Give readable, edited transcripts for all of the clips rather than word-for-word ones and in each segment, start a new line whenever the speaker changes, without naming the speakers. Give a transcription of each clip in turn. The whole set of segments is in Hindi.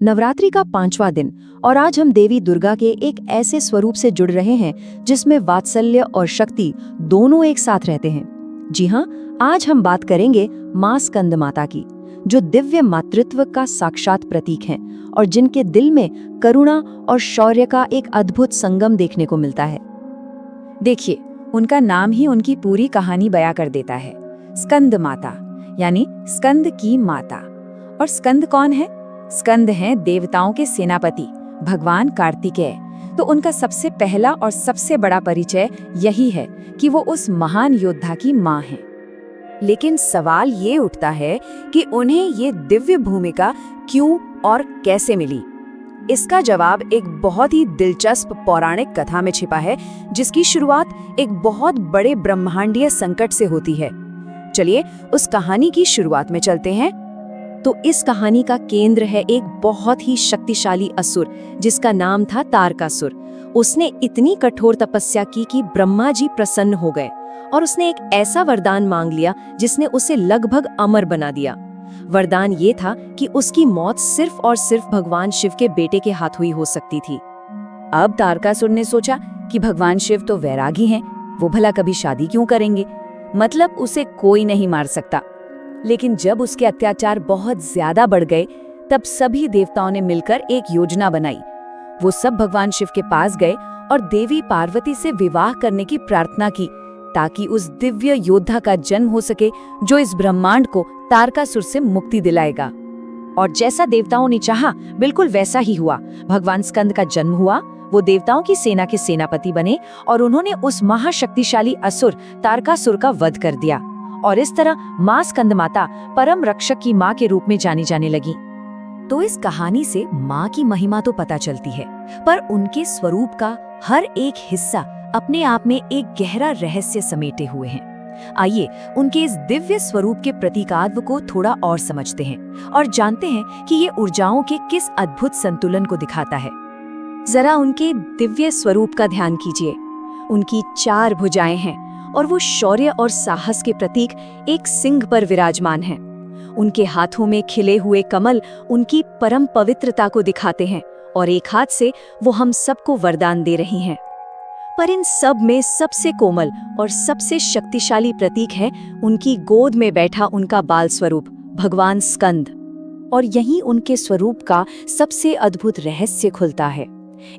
नवरात्रि का 5वां दिन और आज हम देवी दुर्गा के एक ऐसे स्वरूप से जुड़ रहे हैं जिसमें वात्सल्य और शक्ति दोनों एक साथ रहते हैं। जी हाँ, आज हम बात करेंगे मां स्कंद माता की, जो दिव्य मातृत्व का साक्षात प्रतीक हैं और जिनके दिल में करुणा और शौर्य का एक अद्भुत संगम देखने को मिलता है।
देखिए, उनका नाम ही उनकी पूरी कहानी बयां कर देता है। स्कंद माता यानी स्कंद की माता। और स्कंद कौन है? स्कंद हैं देवताओं के सेनापति भगवान कार्तिकेय। तो उनका सबसे पहला और सबसे बड़ा परिचय यही है कि वो उस महान योद्धा की मां हैं। लेकिन सवाल ये उठता है कि उन्हें ये दिव्य भूमिका क्यों और कैसे मिली। इसका जवाब एक बहुत ही दिलचस्प पौराणिक कथा में छिपा है, जिसकी शुरुआत एक बहुत बड़े ब्रह्मांडीय संकट से होती है। चलिए उस कहानी की शुरुआत में चलते हैं।
तो इस कहानी का केंद्र है एक बहुत ही शक्तिशाली असुर जिसका नाम था तारकासुर। उसने इतनी कठोर तपस्या की कि ब्रह्मा जी प्रसन्न हो गए और उसने एक ऐसा वरदान मांग लिया जिसने उसे लगभग अमर बना दिया। वरदान ये था कि उसकी मौत सिर्फ और सिर्फ भगवान शिव के बेटे के हाथ हुई हो सकती थी।
अब तारकासुर ने सोचा कि भगवान शिव तो वैरागी हैं, वो भला कभी शादी क्यों करेंगे, मतलब उसे कोई नहीं मार सकता। लेकिन जब उसके अत्याचार बहुत ज्यादा बढ़ गए, तब सभी देवताओं ने मिलकर एक योजना बनाई। वो सब भगवान शिव के पास गए और देवी पार्वती से विवाह करने की प्रार्थना की, ताकि उस दिव्य योद्धा का जन्म हो सके जो इस ब्रह्मांड को तारकासुर से मुक्ति दिलाएगा।
और जैसा देवताओं ने चाहा, बिल्कुल वैसा ही हुआ। भगवान स्कंद का जन्म हुआ, वो देवताओं की सेना के सेनापति बने और उन्होंने उस महाशक्तिशाली असुर तारकासुर का वध कर दिया। और इस तरह मां स्कंद माता परम रक्षक की मां के रूप में जानी जाने लगी।
तो इस कहानी से मां की महिमा तो पता चलती है, पर उनके स्वरूप का हर एक हिस्सा अपने आप में एक गहरा रहस्य समेटे हुए हैं। आइए उनके इस दिव्य स्वरूप के प्रतीकात्व को थोड़ा और समझते हैं और जानते हैं कि ये ऊर्जाओं के किस अद्भुत संतुलन को दिखाता है।
जरा उनके दिव्य स्वरूप का ध्यान कीजिए। उनकी 4 भुजाएं हैं और वो शौर्य और साहस के प्रतीक एक सिंह पर विराजमान हैं। उनके हाथों में खिले हुए कमल उनकी परम पवित्रता को दिखाते हैं और एक हाथ से वो हम सबको वरदान दे रही हैं। पर इन सब में सबसे कोमल और सबसे शक्तिशाली प्रतीक है उनकी गोद में बैठा उनका बाल स्वरूप भगवान स्कंद। और यहीं उनके स्वरूप का सबसे अद्भुत रहस्य खुलता है।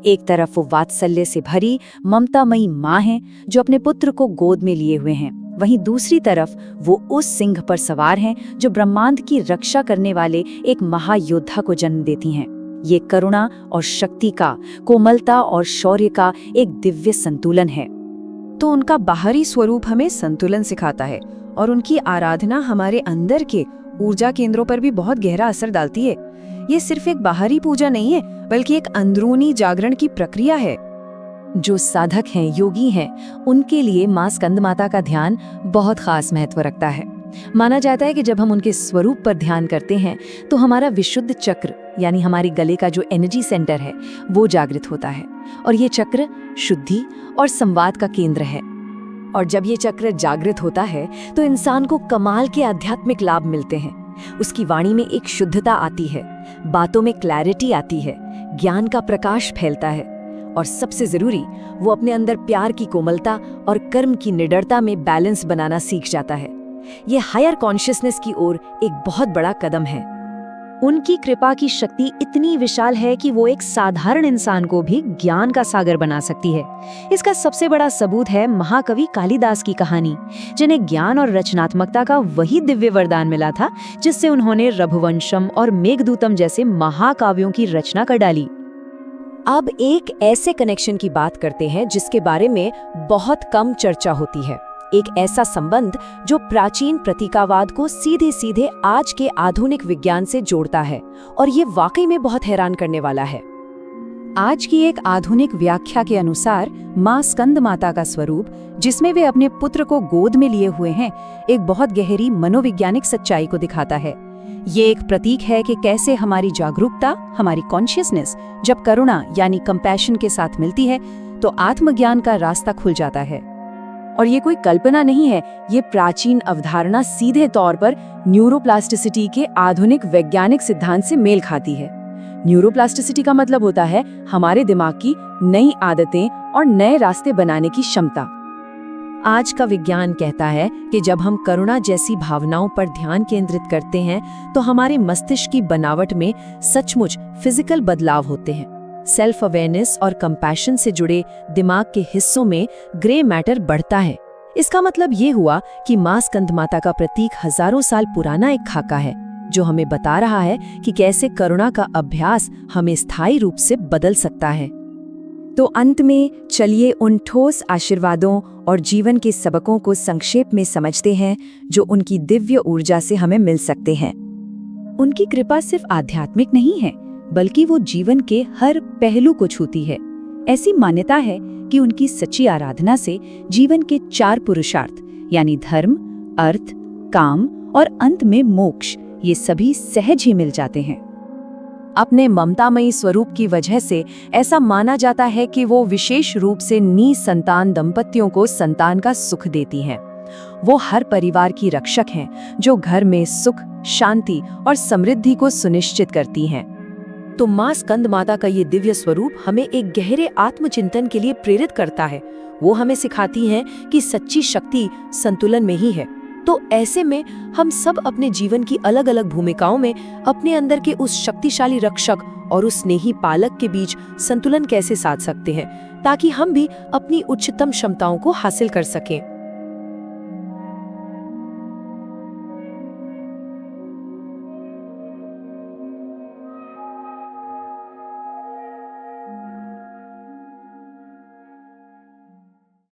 एक तरफ वो वात्सल्य से भरी ममतामयी मां है जो अपने पुत्र को गोद में लिए हुए हैं, वहीं दूसरी तरफ वो उस सिंह पर सवार हैं जो ब्रह्मांड की रक्षा करने वाले एक महायोद्धा को जन्म देती हैं। ये करुणा और शक्ति का, कोमलता और शौर्य का एक दिव्य संतुलन है।
तो उनका बाहरी स्वरूप हमें संतुलन सिखाता है और उनकी आराधना हमारे अंदर के ऊर्जा केंद्रों पर भी बहुत गहरा असर डालती है। ये सिर्फ एक बाहरी पूजा नहीं है, बल्कि एक अंदरूनी जागरण की प्रक्रिया है।
जो साधक हैं, योगी हैं, उनके लिए मां स्कंद माता का ध्यान बहुत खास महत्व रखता है। माना जाता है कि जब हम उनके स्वरूप पर ध्यान करते हैं तो हमारा विशुद्ध चक्र यानी हमारे गले का जो एनर्जी सेंटर है वो जागृत होता है और ये चक्र शुद्धि और संवाद का केंद्र है। और जब ये चक्र जागृत होता है तो इंसान को कमाल के आध्यात्मिक लाभ मिलते हैं। उसकी वाणी में एक शुद्धता आती है, बातों में क्लैरिटी आती है, ज्ञान का प्रकाश फैलता है और सबसे जरूरी, वो अपने अंदर प्यार की कोमलता और कर्म की निडरता में बैलेंस बनाना सीख जाता है। ये हायर कॉन्शियसनेस की ओर एक बहुत बड़ा कदम है। उनकी कृपा की शक्ति इतनी विशाल है कि वो एक साधारण इंसान को भी ज्ञान का सागर बना सकती है। इसका सबसे बड़ा सबूत है महाकवि कालिदास की कहानी, जिन्हें ज्ञान और रचनात्मकता का वही दिव्य वरदान मिला था जिससे उन्होंने रघुवंशम और मेघदूतम जैसे महाकाव्यों की रचना कर डाली। अब एक ऐसे कनेक्शन की बात करते हैं जिसके बारे में बहुत कम चर्चा होती है। एक ऐसा संबंध जो प्राचीन प्रतीकावाद को सीधे सीधे आज के आधुनिक विज्ञान से जोड़ता है और ये वाकई में बहुत हैरान करने वाला है।
आज की एक आधुनिक व्याख्या के अनुसार मां स्कंद माता का स्वरूप, जिसमें वे अपने पुत्र को गोद में लिए हुए हैं, एक बहुत गहरी मनोवैज्ञानिक सच्चाई को दिखाता है। ये एक प्रतीक है कि कैसे हमारी जागरूकता, हमारी कॉन्शियसनेस जब करुणा यानी कंपैशन के साथ मिलती है तो आत्मज्ञान का रास्ता खुल जाता है।
और ये कोई कल्पना नहीं है, ये प्राचीन अवधारणा सीधे तौर पर न्यूरोप्लास्टिसिटी के आधुनिक वैज्ञानिक सिद्धांत से मेल खाती है। न्यूरोप्लास्टिसिटी का मतलब होता है हमारे दिमाग की नई आदतें और नए रास्ते बनाने की क्षमता। आज का विज्ञान कहता है कि जब हम करुणा जैसी भावनाओं पर ध्यान केंद्रित करते हैं तो हमारे मस्तिष्क की बनावट में सचमुच फिजिकल बदलाव होते हैं। सेल्फ अवेयरनेस और कंपैशन से जुड़े दिमाग के हिस्सों में ग्रे मैटर बढ़ता है। इसका मतलब ये हुआ कि मां स्कंदमाता का प्रतीक हजारों साल पुराना एक खाका है जो हमें बता रहा है कि कैसे करुणा का अभ्यास हमें स्थायी रूप से बदल सकता है।
तो अंत में चलिए उन ठोस आशीर्वादों और जीवन के सबकों को संक्षेप में समझते हैं जो उनकी दिव्य ऊर्जा से हमें मिल सकते हैं।
उनकी कृपा सिर्फ आध्यात्मिक नहीं है, बल्कि वो जीवन के हर पहलू को छूती है। ऐसी मान्यता है कि उनकी सच्ची आराधना से जीवन के 4 पुरुषार्थ यानी धर्म, अर्थ, काम और अंत में मोक्ष, ये सभी सहज ही मिल जाते हैं।
अपने ममतामयी स्वरूप की वजह से ऐसा माना जाता है कि वो विशेष रूप से निसंतान दंपतियों को संतान का सुख देती हैं। वो हर परिवार की रक्षक हैं जो घर में सुख, शांति और समृद्धि को सुनिश्चित करती हैं। तो मां स्कंदमाता का ये दिव्य स्वरूप हमें एक गहरे आत्मचिंतन के लिए प्रेरित करता है। वो हमें सिखाती हैं कि सच्ची शक्ति संतुलन में ही है। तो ऐसे में हम सब अपने जीवन की अलग अलग भूमिकाओं में अपने अंदर के उस शक्तिशाली रक्षक और उस स्नेही पालक के बीच संतुलन कैसे साध सकते हैं ताकि हम भी अपनी उच्चतम क्षमताओं को हासिल कर सकें।